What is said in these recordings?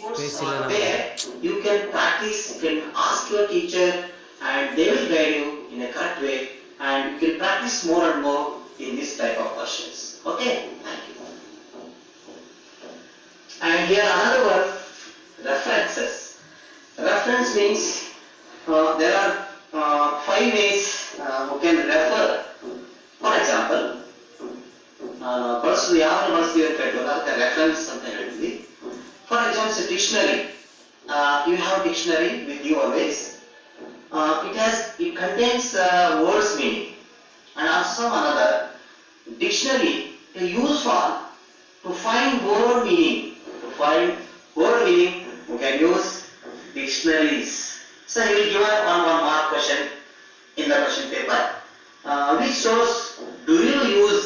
courses Space ಇಲ್ಲ are ನಮ್ಗೆ. there. You can practice, you can ask your teacher and they will guide you in a correct way and you can practice more and more in this type of questions. Okay, thank you. And here another one, references. Reference means there are 5 ways you can refer. For example, ಬಳಸೋದು ಯಾವಾಗ ಬಳಸ್ತೀವಿ ಅಂತ ಹೇಳ್ತೀವಲ್ಲ ಅದಕ್ಕೆ reference ಅಂತ ಹೇಳ್ತೀವಿ. For example, dictionary. You have dictionary with you always. It contains words meaning and also another dictionary used for to find word meaning. To find word meaning, you can use dictionaries. So he will give us one mark question in the question paper. Which source do you use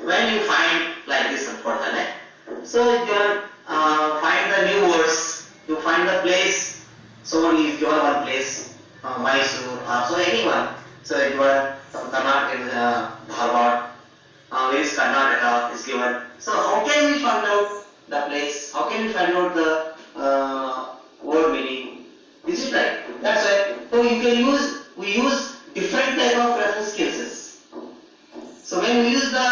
when you find like this important? So you can find the new words. You find the place. Someone is given one place, Mysore, or so anyone. So it was some Karnataka, Dharwad. Where is Karnataka is given. So how can we find out the place? How can we find out the word meaning? Is it right? That's right. So we use different type of reference cases. So when we use the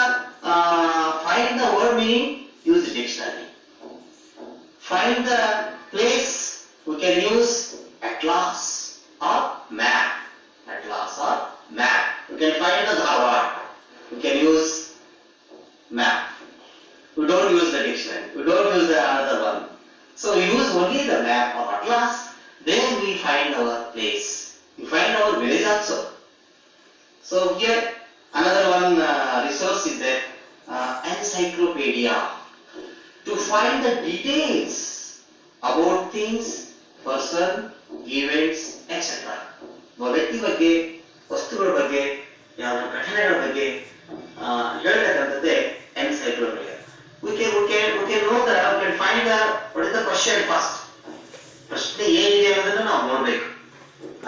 find the word meaning, use the dictionary. Find the place, we can use atlas or map. Atlas or map. We can find the Dharwad. We can use map. We don't use the dictionary. We don't use the another one. So we use only the map or atlas. Then we find our place. We find our village also. So here another one resource is there, encyclopedia. To find the details about things, person, events, etc. ವ್ಯಕ್ತಿ ಬಗ್ಗೆ, ವಸ್ತುಗಳ ಬಗ್ಗೆ, ಯಾವ ಘಟನೆಗಳ ಬಗ್ಗೆ ಹೇಳ್ತಕ್ಕಂಥದ್ದೇ encyclopedia. We can know that, we can find the what is the question first. ಪ್ರಶ್ನೆ ಏನಿದೆ ಅನ್ನೋದನ್ನ ನಾವು ನೋಡ್ಬೇಕು.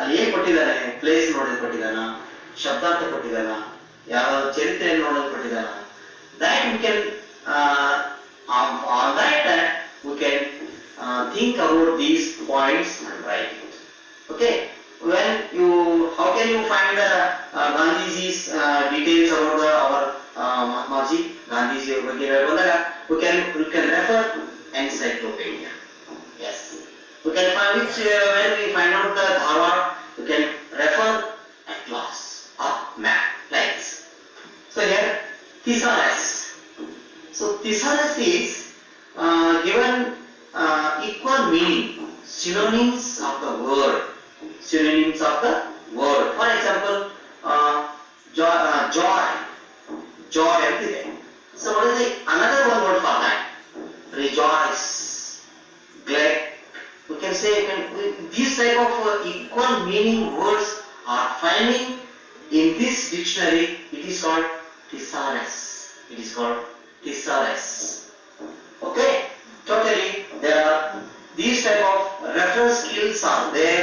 ಅಲ್ಲಿ ಏನ್ ಕೊಟ್ಟಿದ್ದಾನೆ, ಪ್ಲೇಸ್ ನೋಡೋದು ಕೊಟ್ಟಿದ್ದಾನ, ಶಬ್ದಾರ್ಥ ಕೊಟ್ಟಿದ್ದಾನ, ಯಾವ ಚರಿತ್ರೆಯನ್ನು ನೋಡೋದು ಕೊಟ್ಟಿದ್ದಾನ. That we can on that we can think about these points and write it. Okay. How can you find the Gandhiji's details about our Mahatmaji Gandhiji ಬಗ್ಗೆ ಬಂದಾಗ we can refer encyclopedia. Yes. We can find when we find out the Dharwad, we can refer atlas or map like this. So here thesaurus. So thesaurus is given equal meaning, synonyms of the word. Synonyms of the word. For example, joy everything. So what is another one word for that? Rejoice, glad. We can say these type of equal meaning words are finding in this dictionary. It is called thesaurus. It is called thesaurus. Okay. Totally, there are these type of reference skills are there.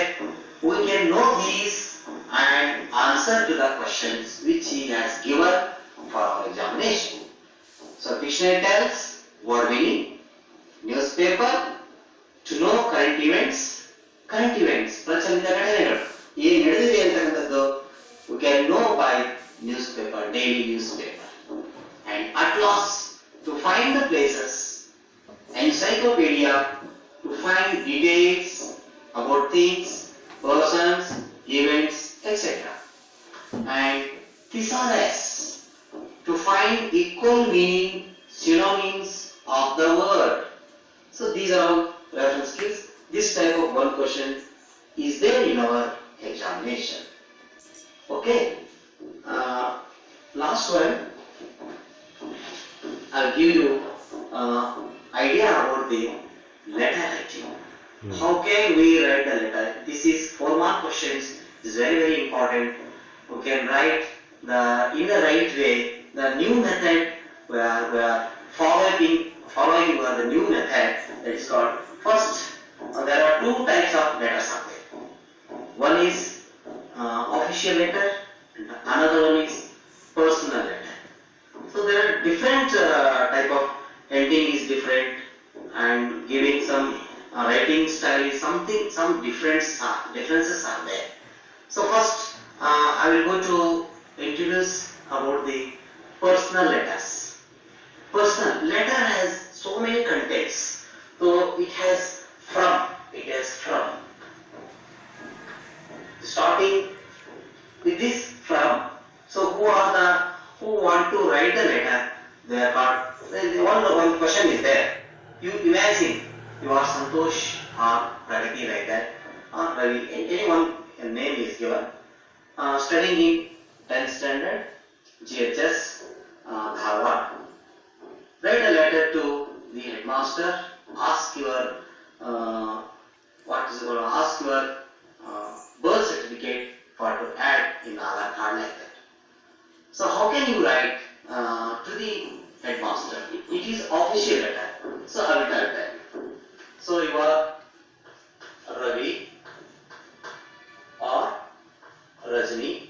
We can know these and answer to the questions which he has given for our examination. So dictionary tells word meaning, newspaper to know current events. Current events, ಪ್ರಚಲಿತ ಘಟನೆಗಳು ಏನು ನಡೆದಿದೆ ಅಂತಕ್ಕಂಥದ್ದು we can know by newspaper, daily newspaper. And atlas to find the places. Encyclopedia to find details about things, persons, events, etc. And thesaurus to find equal meaning, synonyms of the word. So these are all reference skills. This type of one question is there in our examination. Okay. Last one, I'll give you idea about the letter writing. How can we write the letter? This is 4 mark questions. It's very important. We can write in the right way. The new method we are following the new method that is called first. There are 2 types of letters out there. One is official letter and another one is personal letter. So there are different type of ending is different and giving some writing style is something, some differences are there. So first, I will go to introduce about the personal letters. Personal letter has so many contexts. So it has from. Starting with this from. So who want to write the letter? They are called. One question is there. You imagine you are Santosh or Pragati like that, or Ravi. Anyone a name is given. Studying in 10th standard, GHS, Dharwad. Write a letter to the headmaster. Ask your ask your birth certificate for to add in Aadhaar card like that. So how can you write to the headmaster? It is official letter. So I will type that. So you are Ravi or Rajni.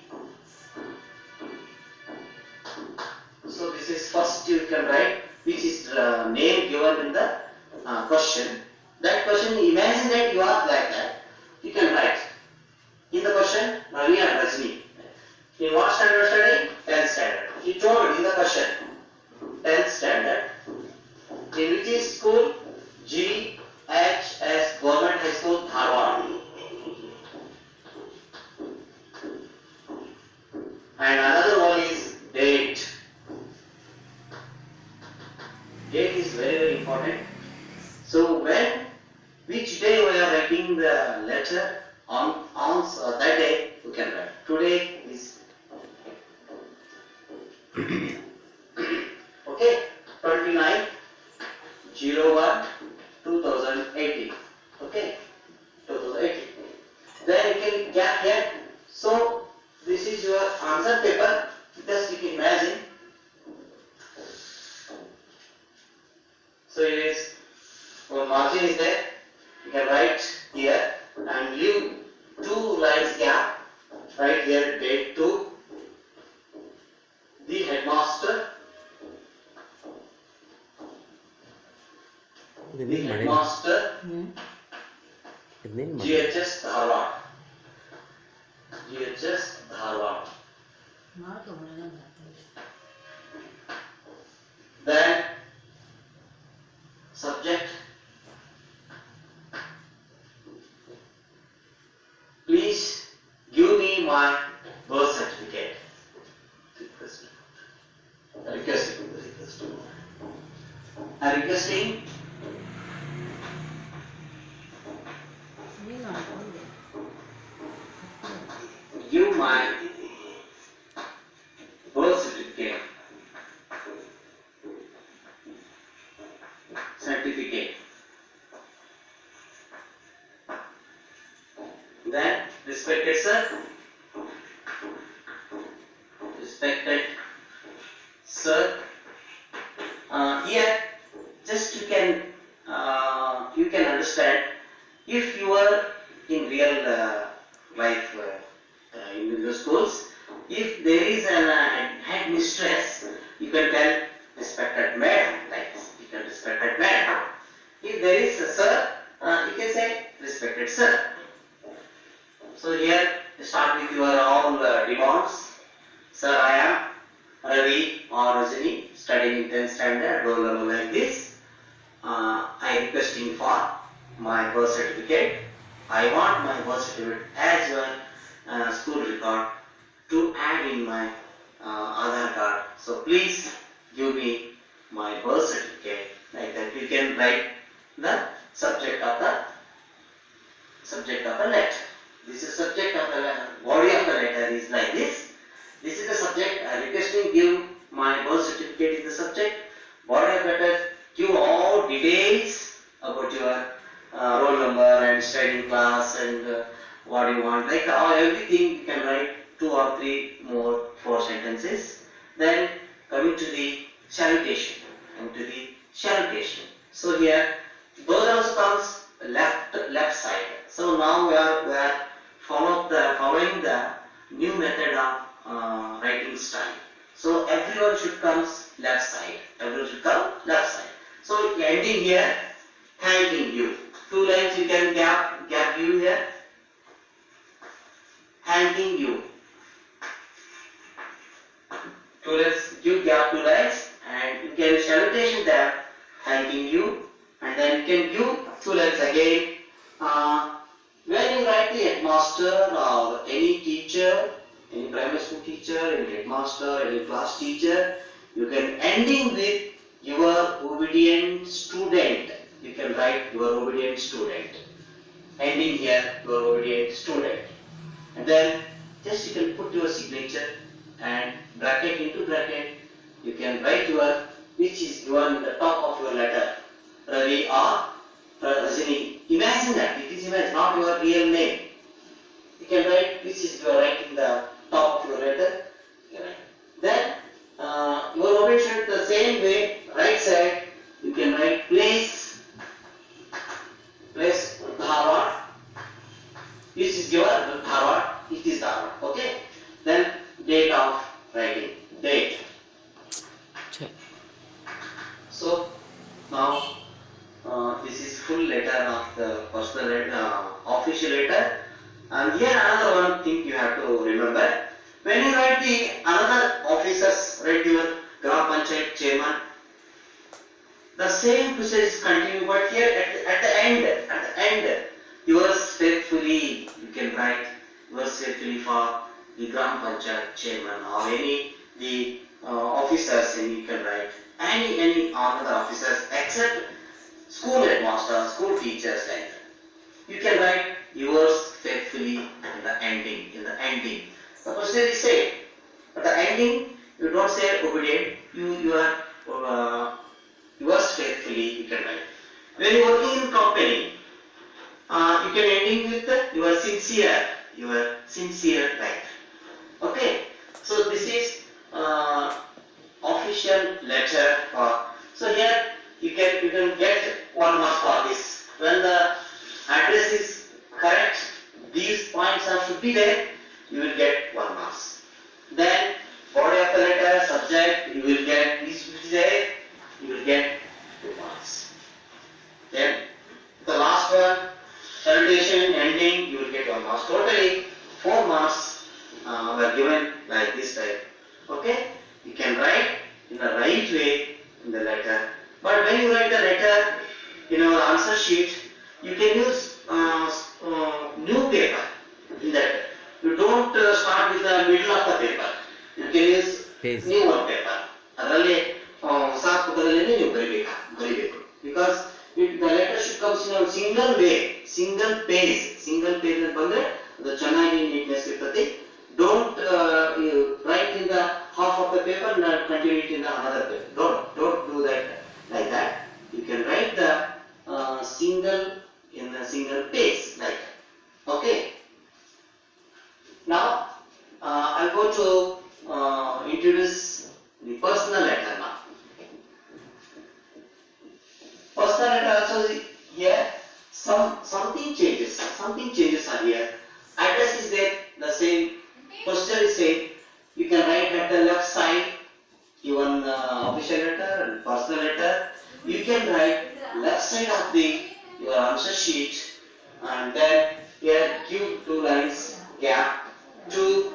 So this is first you can write which is the name given in the question. That question, imagine that you are like that. You can write in the question Ravi and Rajni. In what standard studying? 10th standard. He told in the question 10th standard. In which is school? GHS Government High School, Dharwad. And another one is date. Date is very, very important. So which day we are writing the letter on that day you can write. Today is okay, 29/01/2018. Okay, 2018. Then you can get here. So this is your answer paper. Just you can imagine. So it is one margin is there. You can write here and leave 2 lines gap. Write here date to the headmaster. The headmaster. GHS Dharwad. GHS Dharwad. Then subject. Please give me my birth certificate. I'm requesting. Give my birth certificate. Then respected sir. Respected sir. Here just you can understand if you are in real life in the schools, if there is an headmistress, you can tell respected madam, like this. You can respected madam. If there is a sir, you can say respected sir. So here start with your all demands. Sir, I am Ravi or Rajani, studying in 10th standard, roll number like this. I requesting for my birth certificate. I want my birth certificate as your school record to add in my Aadhaar card. So please give me my birth certificate. Like that, you can write the subject of the letter. This is subject of the letter. Body of the letter is like this. This is the subject. I requesting give my birth certificate is the subject. Body of letter, give all details about your roll number and studying class and what you want. Like everything you can write 2 or 3 more 4 sentences. Then coming to the salutation. So here those also comes left side. So now we are following the new method of writing style. So everyone should come left side. So ending here, thanking you. two lines you can gap you here, hanging you. Two lines, give gap two lines, and you can salutation there, hanging you, and then you can give two lines again. When you write the headmaster or any teacher, any primary school teacher, any headmaster, any class teacher, you can ending with your obedient student. You can write your obedient student. Ending here, your obedient student. And then just you can put your signature and bracket into bracket. You can write your, which is your in the top of your letter. Ravi or Rajini. Imagine that, it is imagine, not your real name. You can write, which is you are writing the top of your letter. Then your obedient the same way, right side, you can write place Dharwad. This is your Dharwad, it is Dharwad, okay? Then date of writing, date. So now this is full letter of the personal letter, official letter. And here another one thing you have to remember. When you write the another officers, write your Gram Panchayat chairman. The same process is continued, but here at the end, yours faithfully, you can write yours faithfully for the Gram Panchayat chairman or any the officers, and you can write any other officers except school headmaster, school teachers like that. You can write yours faithfully in the ending. The procedure is same, but the ending you don't say obedient. You are yours faithfully. You can write. When you are working in company, you can ending with your sincere like. Okay. So this is official letter. So here you can get 1 mark for this. When the address is correct, these points should be there, you will get 1 mark. Then body of the letter, subject, you will get this which is there, you will get 2 marks. Then the last one, salutation, ending, you will get 1 mark. Totally 4 marks were given like this type. Okay, you can write in the right way in the letter. But when you write the letter in our answer sheet, you can use new paper in that. You don't start with the middle of the paper. You can use new one paper. Because the letter should come in a single way, single page the channagi neatness irtati. Don't write in the half of the paper and continue it in the another paper. Don't do that like that. You can write the single in a single page like that. Okay. Now I'm going to introduce the personal letter now. Personal letter also here something changes are here. Address is there, the same. Posture is same. You can write at the left side even official letter and personal letter. You can write left side of your answer sheet, and then here give 2 lines gap to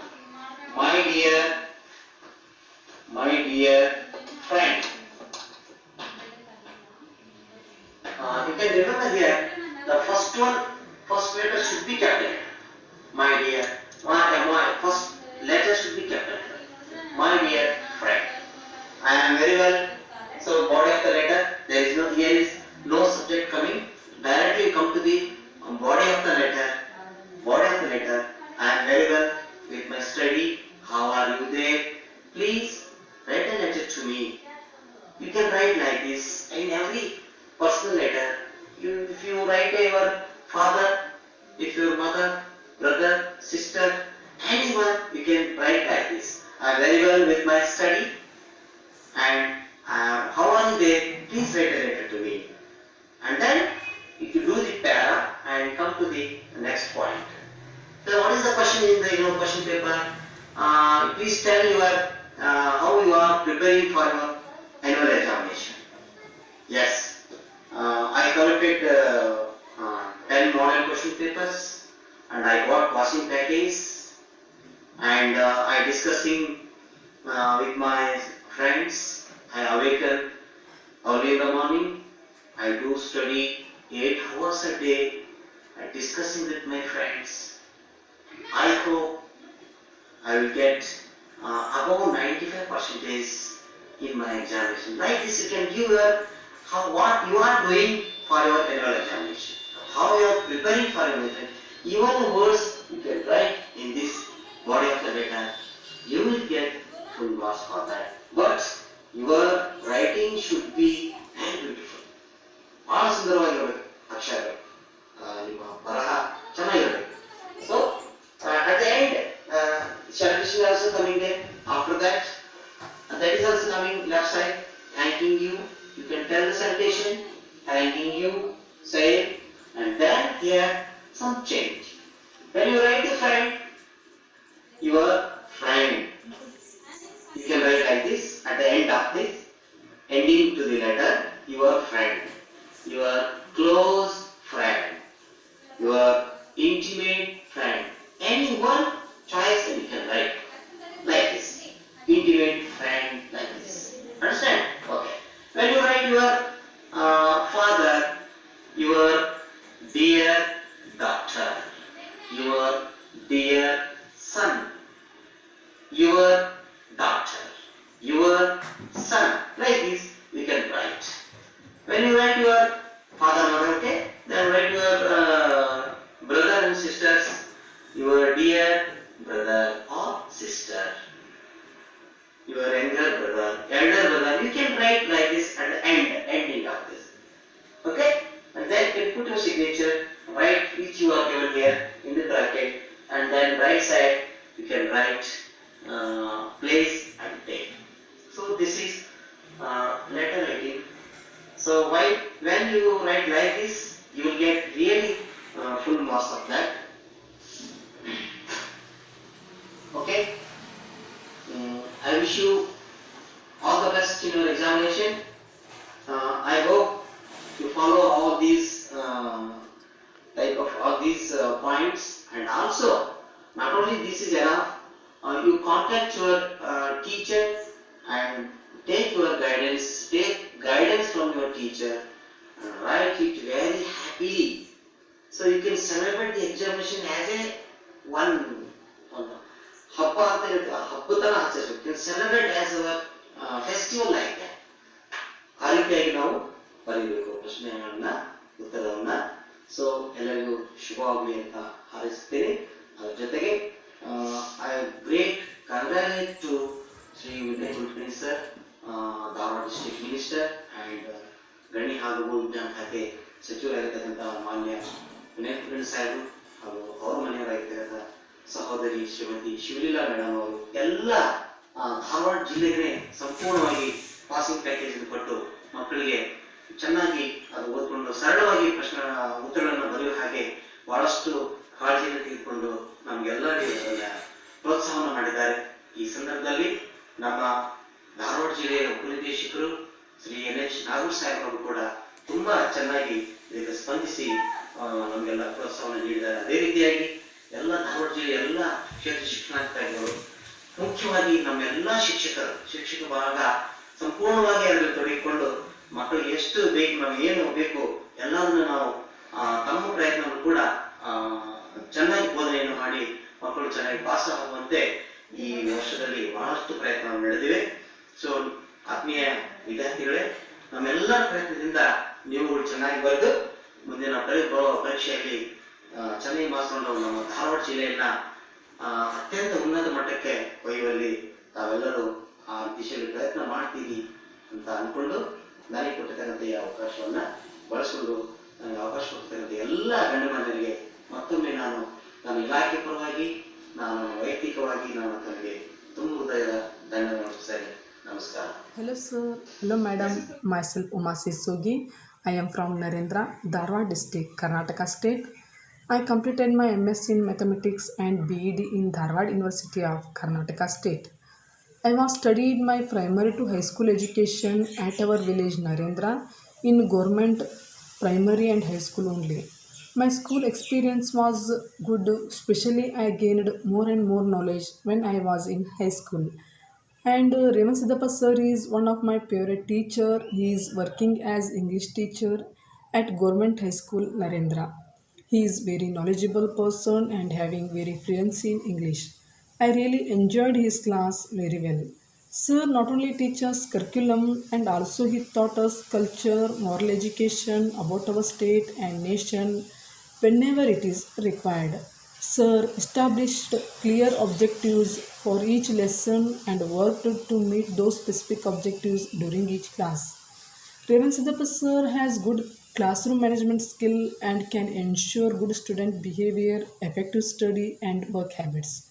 my dear friend. You can remember here the first letter should be capital. My dear, my first letter should be capital. My dear friend. I am very well. So body of the letter, there is no, here is no subject coming. Directly you come to the body of the letter. I am very well with my study. How are you there? Please write a letter to me. You can write like this in every personal letter. If you write to your father, if your mother, brother, sister, anyone, you can write like this. I am very well with my study, and how are you there? Please write a letter to me. And then if you do the para and come to the next point. So what is the question in the question paper? Please tell how you are preparing for your annual examination. Yes, I collected papers, and I got washing package, and I discussing with my friends. I awaken early in the morning. I do study 8 hours a day. I discussing with my friends. I hope I will get above 95% in my examination. Like this, you can give what you are doing for your annual examination, how you are preparing for your exam. Even the words you can write in this body of the letter, you will get full marks for that. But your writing should be very beautiful. ಬಹಳ ಸುಂದರವಾಗಿರಬೇಕು ಅಕ್ಷರಗಳು, ನಿಮ್ಮ ಬರಹ ಚೆನ್ನಾಗಿರಬೇಕು. So at the end, salutation also coming there. After that, that is also coming left side. Thanking you. You can tell the salutation. Thanking you. Say, and then here some change. When you write the friend, your friend, you can write like this at the end of this, ending to the letter, your friend, your close friend, your intimate friend. Any one choice you can write like this. Intimate friend like this. Understand? Okay. When you write your father, your dear doctor, your dear son, your doctor, your son, like this you can write. When you write your father, mother, okay, then write your brother and sisters, your dear brother or sister, your younger brother, elder brother. You can write like this at the ending of this. Okay, and then you can put your signature, write which you are given here in the bracket, and then right side you can write place and date. So this is letter writing. So when you write like this, you will get really full marks of that. Okay. I wish you all the best in your examination. I hope you follow all these points, and also not only this is enough. You contact your teacher and take guidance from your teacher and write it very happily. So you can celebrate the examination as a one ಹಬ್ಬ ಅಂತ ಇರುತ್ತೆ, ಹಬ್ಬದನ್ನ ಆಚರಿಸಬೇಕು. You can celebrate as a festival like that. ಆ ರೀತಿಯಾಗಿ ನಾವು ಬರೀಬೇಕು ಪ್ರಶ್ನೆಗಳನ್ನ, ಉತ್ತರವನ್ನ. ಸೊ ಎಲ್ಲರಿಗೂ ಶುಭವಾಗಲಿ ಅಂತ ಹಾರೈಸುತ್ತೇನೆ. ಅದರ ಜೊತೆಗೆ I great congratulate to Shri Vinay Kulkarni sir, Dharwad district minister and ಗಣಿ ಹಾಗೂ ಭೂ ವಿಜ್ಞಾನ ಖಾತೆ ಸಚಿವರಾಗಿರ್ತಕ್ಕಂಥ ಮಾನ್ಯ ವಿನಯ್ ಕುಲಕರ್ಣಿ ಸಾಹೇಬರು ಹಾಗೂ ಅವ್ರ ಮನೆಯವರಾಗಿರ್ತಕ್ಕಂಥ ಸಹೋದರಿ ಶ್ರೀಮತಿ ಶಿವಲೀಲಾ ಮೇಡಮ್ ಅವರು ಎಲ್ಲ ಧಾರವಾಡ ಜಿಲ್ಲೆಗೆ ಸಂಪೂರ್ಣವಾಗಿ ಪಾಸಿಂಗ್ ಪ್ಯಾಕೇಜ್ ಕೊಟ್ಟು ಮಕ್ಕಳಿಗೆ ಚೆನ್ನಾಗಿ ಅದು ಓದ್ಕೊಂಡು ಸರಳವಾಗಿ ಉತ್ತರಗಳನ್ನು ಬರೆಯುವ ಹಾಗೆ ಬಹಳಷ್ಟು ಕಾಳಜಿಯನ್ನು ತೆಗೆದುಕೊಂಡು ನಮಗೆಲ್ಲರಿಗೂ ಪ್ರೋತ್ಸಾಹವನ್ನು ಮಾಡಿದ್ದಾರೆ. ಈ ಸಂದರ್ಭದಲ್ಲಿ ನಮ್ಮ ಧಾರವಾಡ ಜಿಲ್ಲೆಯ ಉಪನಿರ್ದೇಶಕರು ಶ್ರೀ NH ನಾಗೂರ್ ಸಾಹೇಬ್ ಅವರು ಕೂಡ ತುಂಬಾ ಚೆನ್ನಾಗಿ ಇದಕ್ಕೆ ಸ್ಪಂದಿಸಿ ನಮಗೆಲ್ಲ ಪ್ರೋತ್ಸಾಹವನ್ನು ನೀಡಿದ್ದಾರೆ. ಅದೇ ರೀತಿಯಾಗಿ ಎಲ್ಲ ಧಾರವಾಡ ಜಿಲ್ಲೆಯ ಎಲ್ಲ ಕ್ಷೇತ್ರ ಶಿಕ್ಷಣಾಧಿಕಾರಿಗಳು, ಮುಖ್ಯವಾಗಿ ನಮ್ಮೆಲ್ಲ ಶಿಕ್ಷಕ ಭಾಗ ಸಂಪೂರ್ಣವಾಗಿ ಅದರಲ್ಲಿ ತೊಡಗಿಕೊಂಡು ಮಕ್ಕಳಿಗೆ ಎಷ್ಟು ಬೇಕು, ನಮ್ಗೆ ಏನು ಬೇಕು ಎಲ್ಲದನ್ನು ನಾವು ತಮ್ಮ ಪ್ರಯತ್ನವನ್ನು ಕೂಡ ಚೆನ್ನಾಗಿ ಬೋಧನೆಯನ್ನು ಮಾಡಿ ಮಕ್ಕಳು ಚೆನ್ನಾಗಿ ಪಾಸ್ ಆಗುವಂತೆ ಈ ವರ್ಷದಲ್ಲಿ ಬಹಳಷ್ಟು ಪ್ರಯತ್ನವನ್ನು ನಡೆದಿವೆ. ಸೊ ಆತ್ಮೀಯ ವಿದ್ಯಾರ್ಥಿಗಳೇ, ನಮ್ಮೆಲ್ಲ ಪ್ರಯತ್ನದಿಂದ ನೀವುಗಳು ಚೆನ್ನಾಗಿ ಬರೆದು ಮುಂದಿನ ಪರೀಕ್ಷೆಯಲ್ಲಿ ಚೆನ್ನಾಗಿ ಮಾರ್ಕ್ಸ್ಕೊಂಡು ನಮ್ಮ ಧಾರವಾಡ ಜಿಲ್ಲೆಯನ್ನ ಅತ್ಯಂತ ಉನ್ನತ ಮಟ್ಟಕ್ಕೆ ಒಯ್ಯುವಲ್ಲಿ ತಾವೆಲ್ಲರೂ ಆ ದಿಶೆಯಲ್ಲಿ ಪ್ರಯತ್ನ ಮಾಡ್ತೀವಿ ಅಂತ ಅನ್ಕೊಂಡು ನನಗೆ ಕೊಟ್ಟಿರ್ತಕ್ಕಂಥ ಈ ಅವಕಾಶವನ್ನ ಬಳಸಿಕೊಂಡು ನನಗೆ ಅವಕಾಶ ಕೊಟ್ಟಿರ್ತಕ್ಕಂಥ ಎಲ್ಲ ಗಣ್ಯಮಾನ್ಯರಿಗೆ ಮತ್ತೊಮ್ಮೆ ನಾನು ನನ್ನ ಇಲಾಖೆ ಪರವಾಗಿ, ನಾನು ವೈಯಕ್ತಿಕವಾಗಿ ನಾನು ತನಗೆ ತುಂಬ ಹೃದಯದ ಧನ್ಯವಾದ ಅರ್ಪಿಸ್ತೇನೆ. ನಮಸ್ಕಾರ. Hello sir, hello madam, myself Uma Sisogi. I am from Narendra, Dharwad district, Karnataka state. I completed my MSc in Mathematics and BEd in Dharwad University of Karnataka state. I was studied my primary to high school education at our village Narendra in government primary and high school only. My school experience was good, especially I gained more and more knowledge when I was in high school. And Revan Siddhappa sir is one of my favorite teacher. He is working as English teacher at Government High School Narendra. He is very knowledgeable person and having very fluency in English. I really enjoyed his class very well. Sir not only teaches us curriculum and also he taught us culture, moral education about our state and nation whenever it is required. Sir established clear objectives for each lesson and worked to meet those specific objectives during each class. Revan Siddhappa sir has good classroom management skill and can ensure good student behavior, effective study and work habits.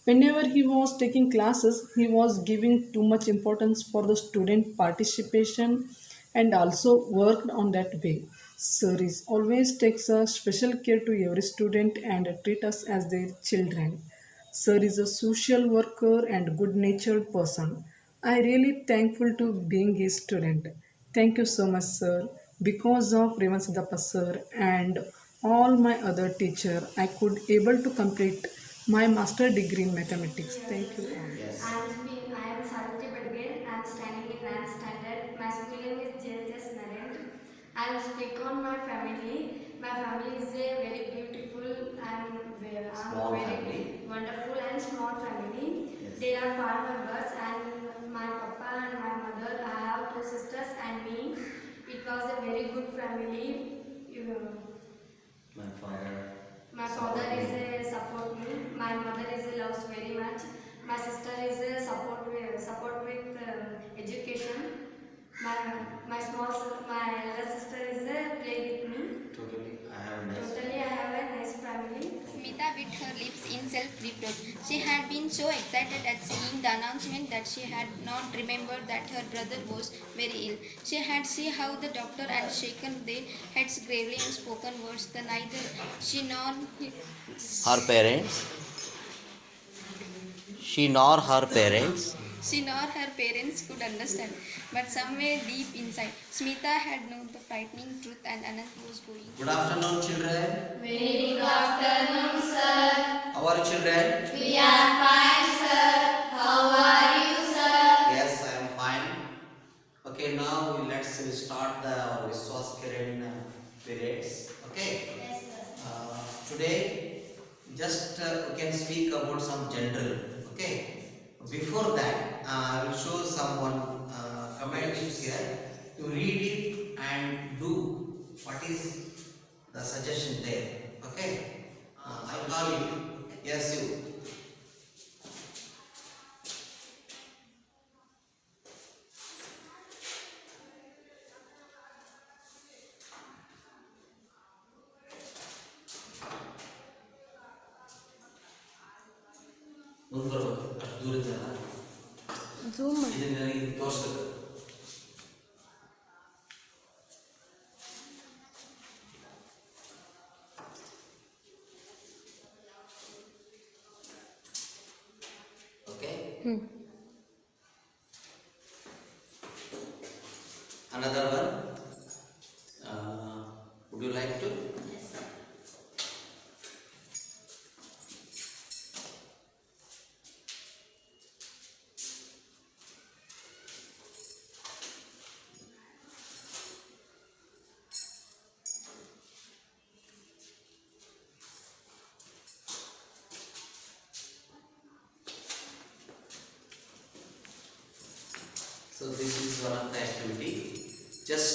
Whenever he was taking classes, he was giving too much importance for the student participation and also worked on that way. Sir is always takes a special care to every student and treat us as their children. Sir is a social worker and good natured person. I really thankful to being his student. Thank you so much, sir. Because of Revan Siddhappa sir and all my other teacher, I could able to complete my master degree in mathematics. Thank you all. Yes. I am Sarati Badgare. I am standing in 9th standard. My school name is JHS Narendra. I will speak on my family. My family is a very beautiful and Small very family. wonderful and small family. Yes. There are 5 members and my papa and my mother. I have 2 sisters and me. It was a very good family. My father. My father is a support me. My mother is a loves very much. My sister is a support with education. My elder sister is a play with me. Totally, I have a nice. Totally, I have a nice family. Smita bit her lips in self-reproach. She had been so excited at seeing the announcement that she had not remembered that her brother was very ill. She had seen how the doctor had shaken their heads gravely and spoken words that neither she nor her parents she nor her parents her parents could understand. But somewhere deep inside, Smita had known the frightening truth and Anant was going. Good afternoon, children. Very good afternoon, sir. How are you, children? We are fine, sir. How are you, sir? Yes, I am fine. Okay, now let's start our Vishwas Kiran periods. Okay. Yes, sir. Today, just we can speak about some general. Okay. Before that, I will show someone comments here. You read it and do what is the suggestion there. Okay. I call you. Yes, you. ಮುಂದೆ ಬರ್ಬೇಕು ಅಷ್ಟು ದೂರ ಇದ್ದಲ್ಲ ಇದು ನನಗೆ ಇದು ತೋರಿಸ್ಬೇಕು okay another one would you like to So this is one of the activity. Just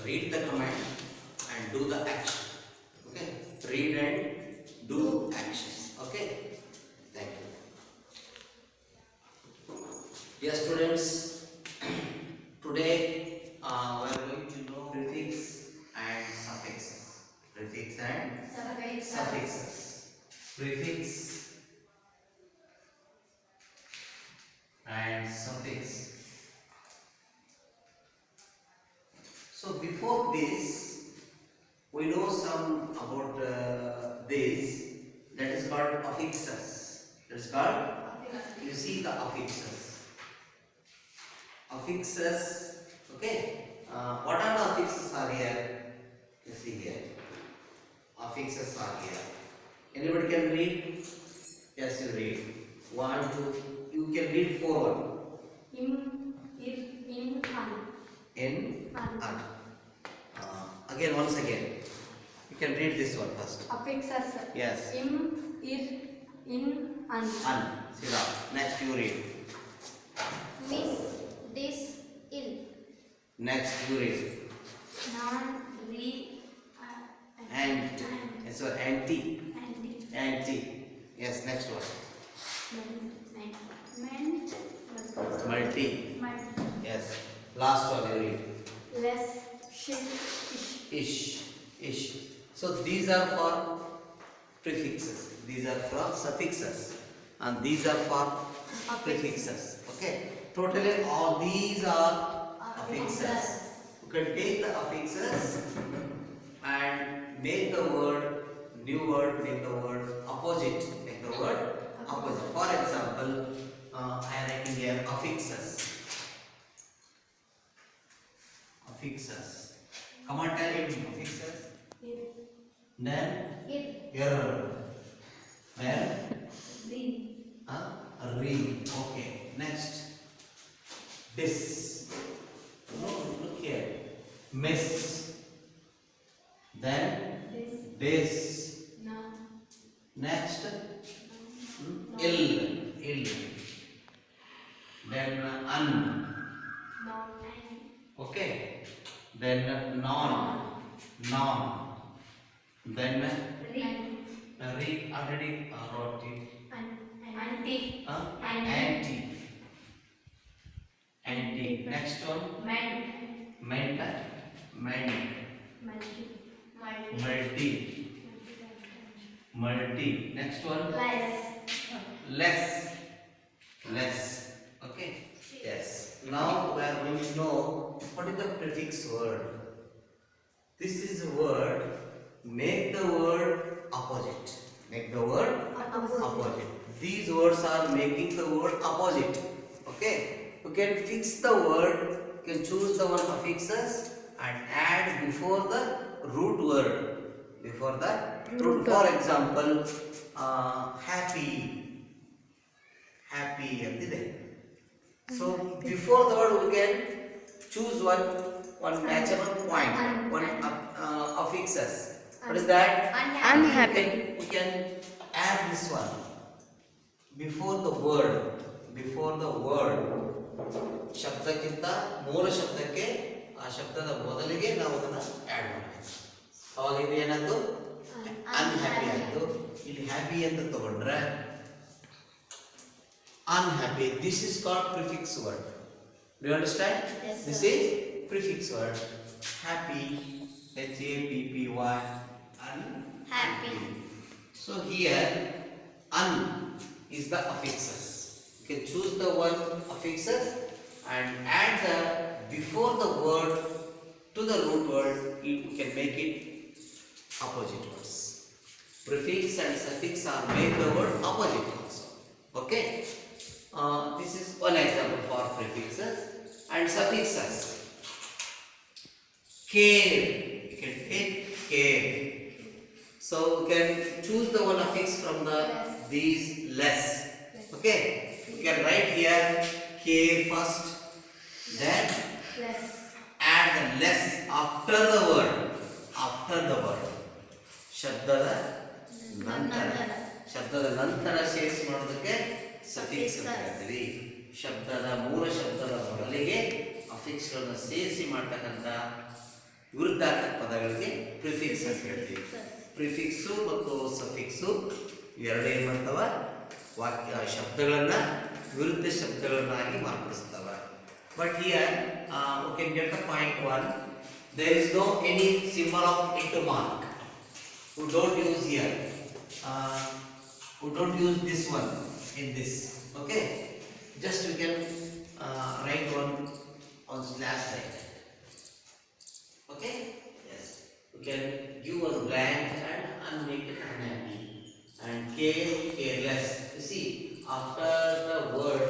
read the command and do the action. Okay. Read and do actions. Okay. Thank you. Dear students, today we are going to know prefix and suffixes. Prefix and suffixes. Prefix and suffix. So before this, we know some about this, that is called affixes. That is called, you see the affixes. Affixes, okay. What are the affixes are here? You see here. affixes are here. Anybody can read? Yes, you read. 1, 2. You can read 4 1. In, in, In, An. an. Again, once again. You can read this one first. Affixes. Yes. In, an. An. Sit down. Next you read. Miss, this, ill. Next you read. Non, re, And. So anti. and, Anti. Yes, next one. meant, Multi. meant, Yes. Last one you read. less, ish. Ish. So these are for prefixes. These are for suffixes. And these are for prefixes. Okay. Totally all these are affixes. You can take the affixes and make the word, new word, make the word opposite. Make the word opposite. For example, I am writing here affixes. Affixes. Come on, tell me affixes. Then error. Then re. Okay. Next. This. No, look here. Miss. Then this. Next. Ill. Then un. Okay. Then non. Then re. Already wrote it. Anti. Next one. Meant. Multi. Next one. Less. Okay. Yes. Now we are going to know what is the prefix word. This is a word. Make the word opposite. Make the word opposite. These words are making the word opposite. Okay. You can fix the word. You can choose the one affixes and add before the root word. Before the root. For example, happy. Antide. So before the word we can choose one natural point, one affixes. What is that? Unhappy. We can add this one before the word. ಶಬ್ದಕ್ಕಿಂತ ಮೂಲ ಶಬ್ದಕ್ಕೆ ಆ ಶಬ್ದದ ಮೊದಲಿಗೆ ನಾವು ಅದನ್ನ add ಮಾಡಬೇಕು. ಅವಾಗ ಇದು ಏನಾಯ್ತು? ಅನ್ಹ್ಯಾಪಿ ಆಯ್ತು. ಇಲ್ಲಿ ಹ್ಯಾಪಿ ಅಂತ ತಗೊಂಡ್ರೆ unhappy. This is called prefix word. Do you understand? Yes, sir. This is prefix word. Happy. Happy. Unhappy. So here un is the affixes. You can choose the one affixes and add the before the word to the root word. You can make it opposite words. Prefix and suffix are make the word opposite also. Okay. This is one example for prefixes and suffixes. Care. You can take care. So you can choose the one affix from these less. Okay. You can write here care first, then add the less after the word. ಶಬ್ದದ ನಂತರ ಸೇರಿಸಿ ಮಾಡೋದಕ್ಕೆ suffix ಅಂತ ಹೇಳ್ತೀವಿ. ಶಬ್ದದ ಮೂಲ ಶಬ್ದದ ಮೊದಲಿಗೆ ಅಫಿಕ್ಸ್ಗಳನ್ನು ಸೇರಿಸಿ ಮಾಡ್ತಕ್ಕಂಥ ವಿರುದ್ಧಾರ್ಥಕ ಪದಗಳಿಗೆ ಪ್ರಿಫಿಕ್ಸ್ ಅಂತ ಹೇಳ್ತೀವಿ. ಪ್ರಿಫಿಕ್ಸು ಮತ್ತು ಸಫಿಕ್ಸು ಎರಡೇ ಮಾಡ್ತವ ವಾಕ್ಯ ಶಬ್ದಗಳನ್ನ ವಿರುದ್ಧ ಶಬ್ದಗಳನ್ನಾಗಿ ಮಾರ್ಪಡಿಸ್ತವ. But here you can get the point one. There is no any symbol of into mark. We don't use here. We don't use this one in this. Okay. Just we can write one on slash like that. Okay. Yes. We can give one blank and make it unhappy. And careless. You see, after the word,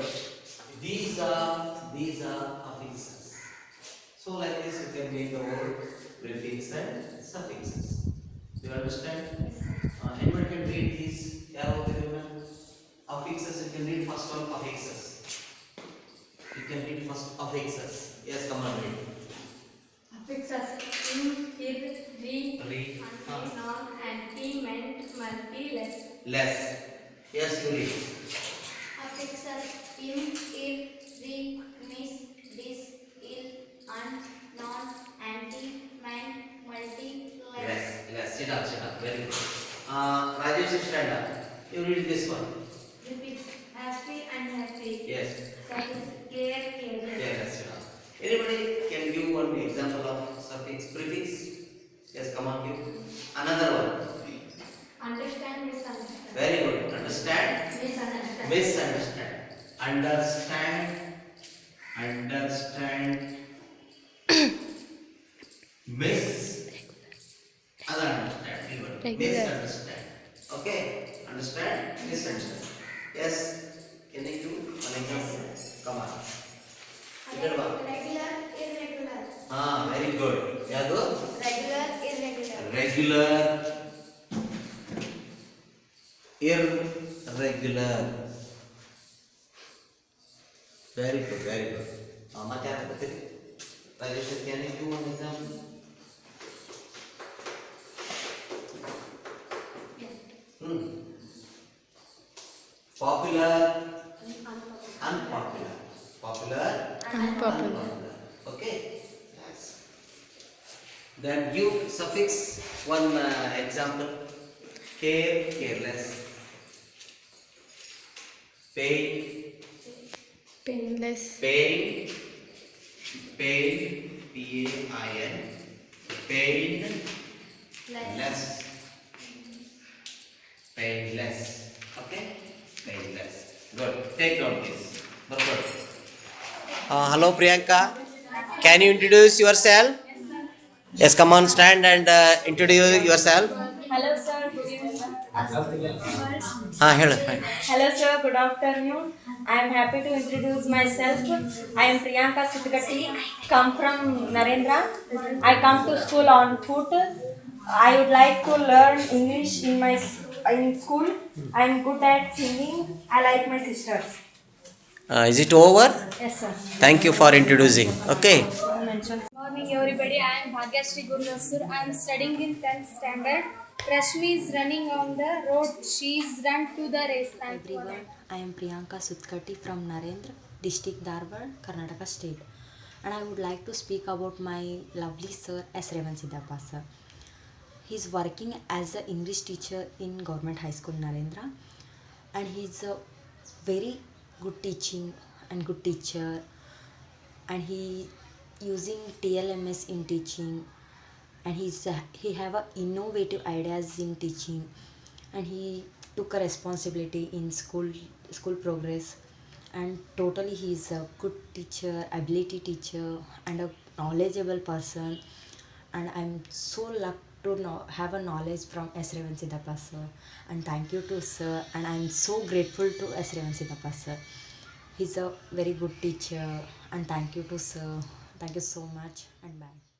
these are affixes. So like this, you can make the word prefix and suffixes. Do you You understand? Anyone can read these? Affixes, you can read first one, affixes. You can read first affixes. Yes, come on, read. Affixes in, ir, re, Read. non, and t meant multi, less. Less. Yes, you read. Affixes in, ir, re, mis, dis, il, and, non, anti, man, multi, less. Less. Sit up. Very good. Rajesh, stand up. You read this one. Repeats happy and happy. Yes. Suffix care, careless. Yes, sit up. Anybody can give one example of suffix, prefix? Yes, come on, give. Another one. Understand, misunderstand. Very good. Understand. Misunderstand. Misunderstand. Understand. Misunderstand. Misunderstand. Okay. Understand. Misunderstand. Yes. Can you do one example? Come on. Regular, irregular. Very good. Yeah, go. Regular, irregular. Regular. Irregular. Very good. Rajesh, can you do one example? Popular. Unpopular. Popular. Unpopular. Okay. Yes. Then you suffix one example. Care, careless. Pain, Painless. pain, P-A-I-N, pain, less, painless. Okay, painless. Good. Take note this. Very good. Hello, Priyanka. Can you introduce yourself? Yes, come on, stand and introduce yourself. Hello sir, good evening. Hello. Hello sir, good afternoon. I am happy to introduce myself. I am Priyanka Sitgatti, come from Narendra. I come to school on foot. I would like to learn English in school. I am good at singing. I like my sisters. Is it over? Yes sir. Thank you for introducing. Okay. Mention. Morning everybody, I am Bhagyashree Gurvasur. I am studying in 10th standard. Rashmi is running on the road. She is run to the race. Thank you. Everyone, I am Priyanka Suttkatti from Narendra, district Dharwad, Karnataka state, and I would like to speak about my lovely sir S. Revansiddhappa sir. He is working as an English teacher in Government High School Narendra, and he is a very good teaching and good teacher, and he using TLMS in teaching, and he have a innovative ideas in teaching, and he took a responsibility in school progress, and totally he is a good teacher, ability teacher, and a knowledgeable person, and I'm so lucky to have a knowledge from S. Revansiddhappa sir, and thank you to sir, and I'm so grateful to S. Revansiddhappa sir. He's a very good teacher, and thank you to sir. Thank you so much, and bye.